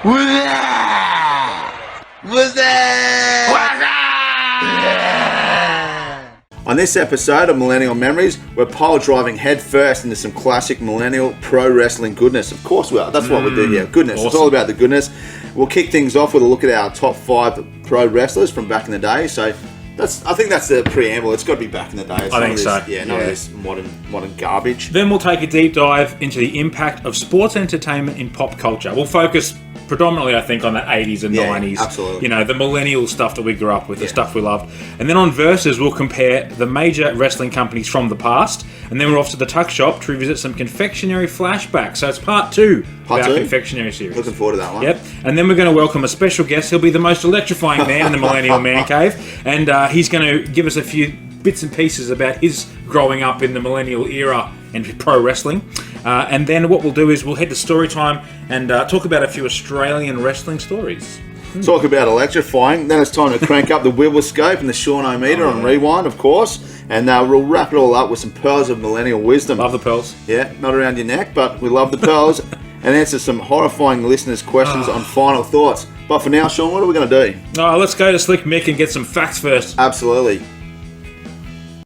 On this episode of Millennial Memories, we're pile driving head first into some classic millennial pro wrestling goodness. Of course we are. That's what we do here. Goodness. Awesome. It's all about the goodness. We'll kick things off with a look at our top 5 pro wrestlers from back in the day. So I think that's the preamble. It's got to be back in the day. It's I think so. Yeah, none of this modern garbage. Then we'll take a deep dive into the impact of sports entertainment in pop culture. We'll focus predominantly, I think, on the 80s and 90s. Absolutely. You know, the millennial stuff that we grew up with, the stuff we loved. And then on Versus, we'll compare the major wrestling companies from the past. And then we're off to the tuck shop to revisit some confectionery flashbacks. So it's part 2 of our confectionery series. Looking forward to that one. Yep. And then we're going to welcome a special guest. He'll be the most electrifying man in the Millennial Man Cave. And he's going to give us a few bits and pieces about his growing up in the millennial era and pro wrestling. And then what we'll do is we'll head to story time and talk about a few Australian wrestling stories. Talk about electrifying. Then it's time to crank up the Wibbles scope and the Sean O-meter on rewind, of course. And we'll wrap it all up with some pearls of millennial wisdom. Love the pearls. Yeah, not around your neck, but we love the pearls. And answer some horrifying listeners' questions on final thoughts. But for now, Sean, what are we going to do? Let's go to Slick Mick and get some facts first. Absolutely.